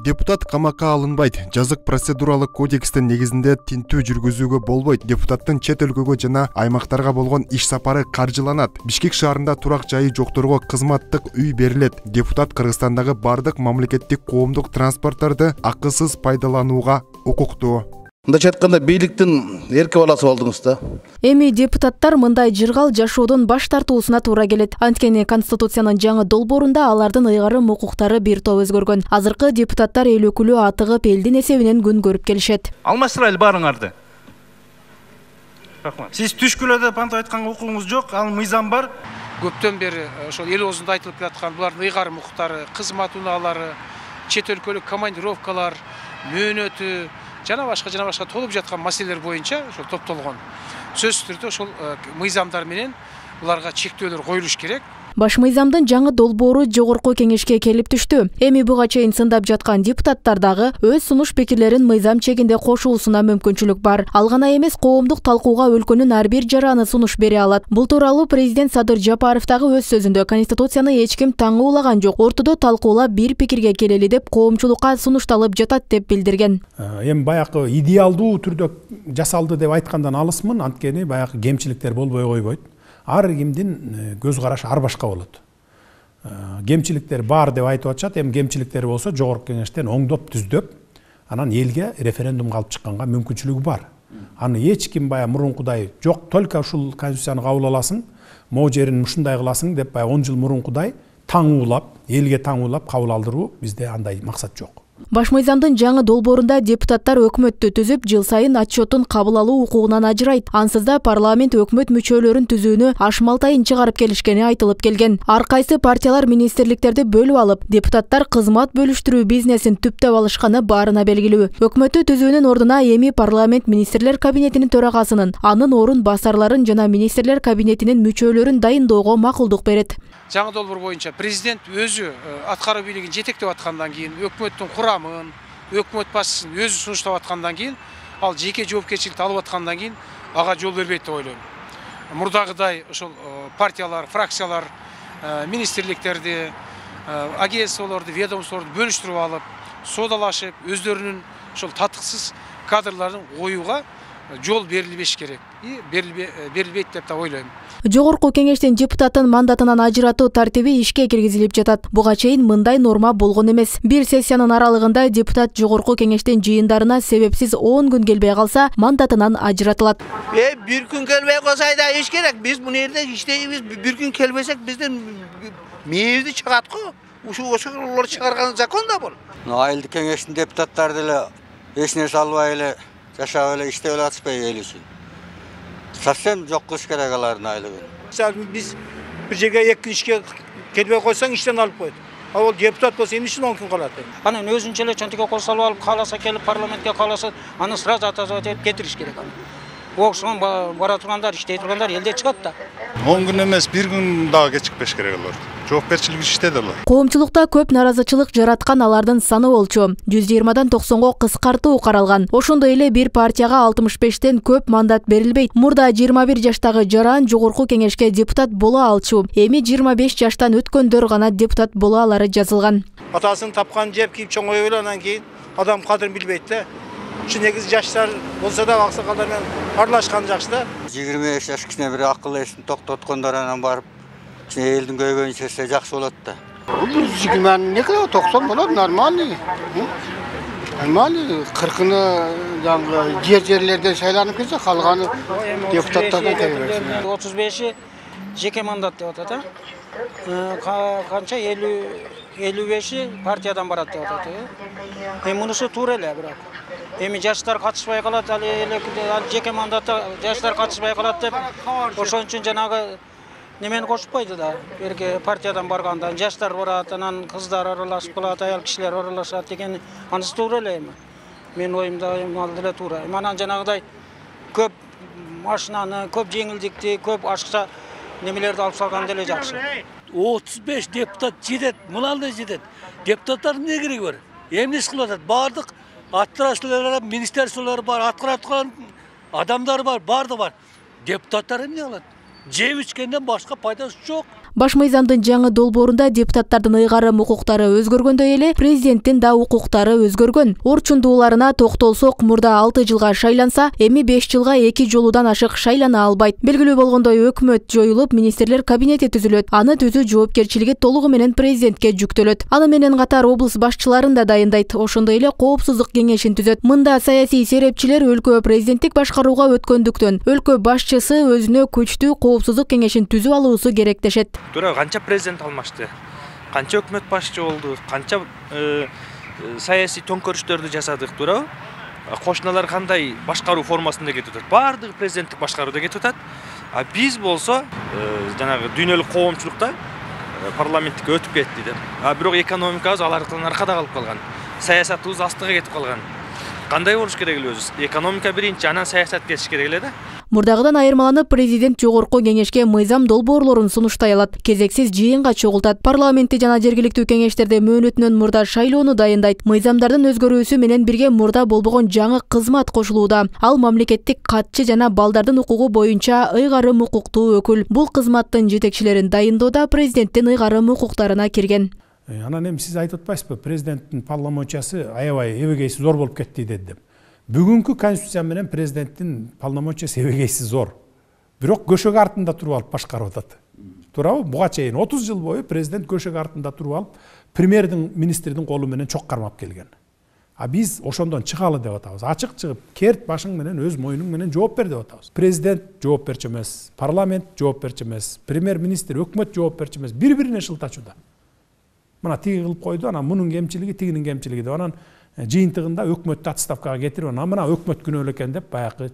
Депутат камакка алынбайт. Жазык процедуралык кодекстин негизинде тинтүү жүргүзүүгө болбойт. Депутаттын чет өлкөгө жана аймактарга болгон иш сапары каржыланат. Бишкек шаарында турак жайы жокторго кызматтык үй берилет. Депутат Кыргызстандагы бардык мамлекеттик коомдук транспорттарды акысыз пайдаланууга укуктуу. Мындайча айтканда бийликтин эрке баласы болдуңуз да. Эми депутаттар мындай жыргал жашоодон баш тартуусуна туура келет. Анткени Конституциянын жаңы долбоорунда алардын ыйгарым укуктары бир топ өзгөргөн. Азыркы депутаттар эл өкүлү атыгып элдин эсебинен күн көрүп келишет. Алмаштырайлы баарыңарды. Рахмат. Сиз түшкүлөдө панта айтканга укугуңуз жок, ал мыйзам бар. Көптөн бери ошол эл оозунда айтылып жаткан булардын ыйгарым укуктары, кызмат унаалары, чет өлкөлүк командировкалар, мөөнөтү жана башка толуп жаткан маселелер боюнча ошол топтолгон. Сөзсүз түрдө ошол мыйзамдар менен буларга чектөөлөр коюлуш керек. Баш мыйзамдын жаңы долбоору жогорку кеңешке келип түштү. Эми буга чейин сындап жаткан депутаттар дагы өз сунуш пикирлерин мыйзам чегинде кошуусуна мүмкүнчүлүк бар. Ал гана эмес, коомдук талкууга өлкөнүн ар бир жараны сунуш бере алат. Бул тууралуу президент Садыр Жапаров дагы өз сөзүндө Конституцияны эч ким таңуулаган жок, ортодо талкуулап бир пикирге келели деп коомчулукка сунушталып жатат деп билдирген. Эми баягы идеалдуу түрдө жасалды деп айткандан алысмын, анткени баягы кемчиликтер болбой койбойт. Ар кимдин көз карашы ар башка болот. Кемчиликтер бар деп айтып атышат, эми кемчиликтер болсо жогорку кеңештен оңдоп түздөп, анан элге референдумга алып чыкканга мүмкүнчүлүгү бар. Аны эч ким бая мурункудай жок, только ушул конституцияны кабыл аласың, могу жерин ушундай кыласың деп бая 10 жыл мурункудай таңуулап, элге таңуулап кабыл алдыруу бизде андай максат жок. Баш мыйзамдын жаңы долбоорунда депутаттар өкмөттү түзүп, жыл сайын отчетун кабыл алуу укугунан ажырайт. Ансыз да парламент өкмөт мүчөлөрүн түзүүнү ашмалтайын чыгарып келишкени айтылып келген. Ар кайсы партиялар министрликтерди бөлүп алып, депутаттар кызмат бөлүштүрүү бизнесин түптөп алышканы баарына белгилүү. Өкмөттү түзүүнүн ордуна эми парламент министрлер кабинетинин төрагасынын, анын орун басарларын жана министрлер кабинетинин мүчөлөрүн дайындоого макулдук берет. Жаңы долбоор боюнча президент өзү аткаруу бийлигин жетектеп аткандан кийин, өкмөттүн курамын, өкмөт башчысын өзү сунуштап аткандан кийин, ал жеке жоопкерчиликти алып аткандан кийин ага жол бербейт деп ойлойм. Мурдагыдай ошол партиялар, фракциялар, министрликтерди, агентстволорду, ведомстволорду бөлүштүрүп алып, соодалашып, өздөрүнүн ошол татыксыз кадрларын коюуга жол берилбеш керек. Берилбейт деп да ойлойм. Жогорку кеңештин депутаттын мандатынан ажыратуу тартиби ишке киргизилип жатат. Буга чейин мындай норма болгон эмес. Бир сессиянын аралыгында депутат жогорку кеңештин жыйындарына себепсиз 10 күн келбей калса, мандатынан ажыратылат. Бир күн келбей калса да иш керек. Биз бул жерде иштейбиз. Бир күн келбесек бизден мээбизди чыгат го. Ошолор чыгарган закон да бул. Айылдык кеңештин депутаттары деле эч нерсе албай эле жашап эле иштеп атышпайбы эл үчүн. Совсем жок кылыш керек алардын айлыгын. Биз бир жерге 2 күн ишке келбей койсоң иштен алып коет. Ал депутат болсо эмне үчүн 10 күн калат? Анан өзүнчө эле чөнтүккө кол салып алып, кааласа келип парламентке, кааласа аны сразу атазат этип кетириш керек. Окшон бара тургандар, иштей тургандар элде чыгат да. 10 күн эмес, 1 күн дагы кечикпеш керек алар. Жоопкерчилик иштеди алар. Коомчулукта көп наразычылык жараткан алардын саны болчу. 120дан 90го кыскартуу каралган. Ошондой эле бир партияга 65тен көп мандат берилбейт. Мурда 21 жаштагы жаран жогорку кеңешке депутат боло алчу. Эми 25 жаштан өткөндөр гана депутат боло алары жазылган. Атасын тапкан жеп кийип чоңоюп эле анан кийин адам кадырын билбейт да. Ушу негизи жаштар болсо да аксакалдар менен аралашкан жакшы да. 25 жаш кичине бир акыл эсин токтоткондор анан барып элдин көйгөйүн чечсе жакшы болот да. 90 болот, нормальный. Нормальный 40-ны жаңы жерлерден шайланып келсе, калганы депутаттардан келет. 35-и жеке мандат деп атат, канча 55-и партиядан барат деп атат. Мунусу туура эле бирок. Эми жаштар катышпай калат, ал жеке мандатта жаштар катышпай калат деп ошон үчүн жанагы немени кошпойду да. Берке партиядан барганда жаштар барат, анан кыздар аралашып калат, аял кишилер аралашат деген анысы туура эле эми. Менин оюмда ал деле туура. Анан жанагыдай көп машинаны, көп жеңилдикти, көп акча немелерди алып салган деле жакшы. 35 депутат жетет, мынандай жетет. Депутаттар эмне кереги бар? Эмне иш кылып атат? Бардык атчылар, министрликтер бар, аткарат адамдар бар, барды бар. Депутаттар эмне алат? Жеп ичкенден башка пайдасы жок. Баш мыйзамдын жаңы долбоорунда депутаттардын ыйгарым укуктары өзгөргөндөй эле президенттин да укуктары өзгөргөн. Орчундууларына токтолсок, мурда 6 жылга шайланса, эми 5 жылга 2 жолудан ашык шайлана албайт. Белгилүү болгондой өкмөт жоюлуп, министрлер кабинети түзүлөт. Аны түзүү жоопкерчилиги толугу менен президентке жүктөлөт. Аны менен катар облус башчыларын да дайындайт. Ошондой эле коопсуздук кеңешин түзөт. Мында саясий серепчилер өлкө президенттик башкарууга өткөндүктөн өлкө башчысы өзүнө күчтүү коопсуздук кеңешин түзүп алуусу керек дешет. Тура канча президент алмашты, канча өкмөт башчы болду, канча саясий төңкөрүштөрдү жасадык, туурабы? Кошуналар кандай башкаруу формасында кетип атат? Бардыгы президенттик башкарууда кетип атат. А биз болсо жанагы дүйнөлүк коомчулукта парламенттикке өтүп кетти деп. А бирок экономикабыз алардан аркада калып калган. Саясатыбыз астыга кетип калган. Кандай болуш керек эле өзү? Экономика биринчи, анан саясат кетиш керек эле да. Мурдагыдан айырмаланып, президент жогорку кеңешке мыйзам долбоорлорун сунуштай алат, кезексиз жыйынга чогултат. Парламентти жана жергиликтүү кеңештерде мөөнөтүнөн мурда шайлоону дайындайт. Мыйзамдардын өзгөрүүсү менен бирге мурда болбогон жаңы кызмат кошулууда. Ал мамлекеттик катчы жана балдардын укугу боюнча ыйгарым укуктуу өкүл. Бул кызматтын жетекчилерин дайындоодо президенттин ыйгарым укуктарына кирген. Анан эми сиз айтып атпайсызбы, президенттин полномочиясы аябай эбегейси зор болуп кетти деп. Бүгүнкү конституция менен президенттин полномочиясы эбегейси зор. Бирок көшөк артында туруп алып башкарып атат. Туурабы? Буга чейин 30 жыл бою президент көшөк артында туруп алып, премьердин, министрдин колу менен чок кармап келген. А биз ошондон чыгалы деп атабыз. Ачык чыгып, керт башың менен өз моюнуң менен жооп бер деп атабыз. Президент жооп берчү эмес, парламент жооп берчү эмес, премьер-министр, өкмөт жооп берчү эмес, бири-бирине шылтачууда. Мына тиги кылып койду, анан мунун кемчилиги, тигинин кемчилиги деп анан жыйынтыгында өкмөттү отставкага кетирип, анан мына өкмөт күнөөлүү экен деп баягы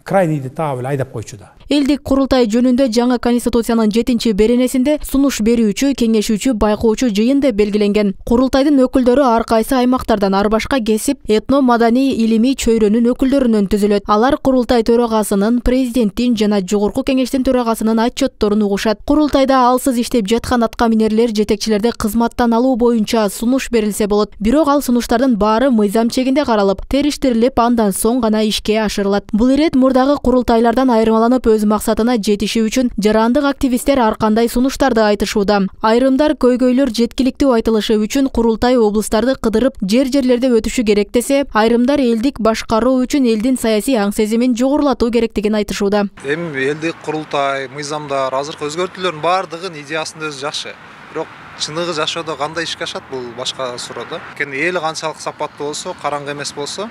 крайнийди таап эле айдап койчу да. Элдик курултай жөнүндө жаңы конституциянын 7-беренесинде сунуш берүүчү, кеңешүүчү, байкоочу жыйын деп белгиленген. Курултайдын өкүлдөрү ар кайсы аймактардан ар башка кесип, этно маданий илимий чөйрөнүн өкүлдөрүнөн түзүлөт. Алар курултай төрагасынын, президенттин жана жогорку кеңештин төрагасынын отчетторун угушат. Курултайда алсыз иштеп жаткан аткаминерлер, жетекчилерди кызматтан алуу боюнча сунуш берилсе болот. Бирок ал сунуштардын баары мыйзам чегинде каралып, териштирилип, андан соң гана ишке ашырылат. Бул ирет мурдагы курултайлардан айырмаланып өз максатына жетиши үчүн жарандык активисттер ар кандай сунуштарды айтышууда. Айрымдар көйгөйлөр жеткиликтүү айтылышы үчүн курултай облустарды кыдырып жерлерде өтүшү керек десе, айрымдар элдик башкаруу үчүн элдин саясий аң сезимин жогорулатуу керектигин айтышууда. Эми элдик курултай, мыйзамдар, азыркы өзгөртүүлөрдүн баардыгын идеясында өзү жакшы. Бирок чыныгы жашоодо кандай ишке ашат бул башка суроо да. Анткени эл канчалык сапаттуу болсо, караңгы эмес болсо,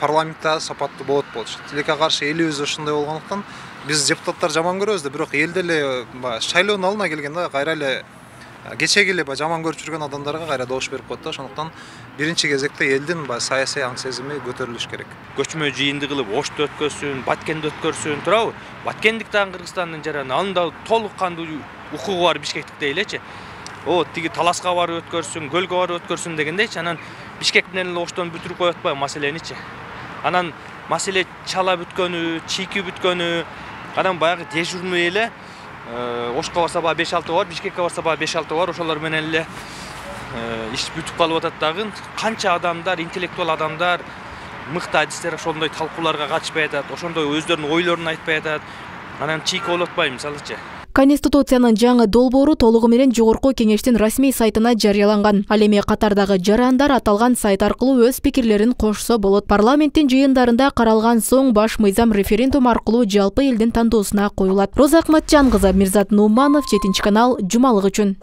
парламентте сапаттуу болот болчу. Тилекке каршы элибиз ошондой болгондуктан биз депутаттар жаман көрөбүз да, бирок элде эле шайлоонун алдына келгенде кайра эле кечеги эле жаман көрүп жүргөн адамдарга кайра добуш берип коет да. Ошондуктан биринчи кезекте элдин саясий аң сезими көтөрүлүш керек. Көчмө жыйынды кылып Ошто өткөрсүн, Баткенде өткөрсүн, туурабы? Баткендик дагы Кыргызстандын жараны, анда толук кандуу укугу бар Бишкектикте элечи. Тиги Таласка барып өткөрсүн, Көлгө барып өткөрсүн дегендейчи, анан Бишкек менен эле Оштон бүтүрүп коюп атпайбы маселеничи. Анан маселе чала бүткөнү, чийки бүткөнү, анан баягы дежурный эле Ошко барса баа 5-6 бар, Бишкекке барса баа 5-6 бар, ошолор менен эле иш бүтүп калып атат дагы. Канча адамдар, интеллектуал адамдар, мыкты адистер ошондой талкууларга катышпай атат, ошондой өздөрүнүн ойлорун айтпай атат. Анан чийки болуп атпайбы мисалычы. Конституциянын жаңы долбоору толугу менен жогорку кеңештин расмий сайтына жарыяланган. Ал эми катардагы жарандар аталган сайт аркылуу өз пикирлерин кошсо болот. Парламенттин жыйындарында каралган соң баш мыйзам референдум аркылуу жалпы элдин тандоосуна коюлат. Роза Акматжан кызы, Мирзат Нуманов, 7 канал, жумалык үчүн.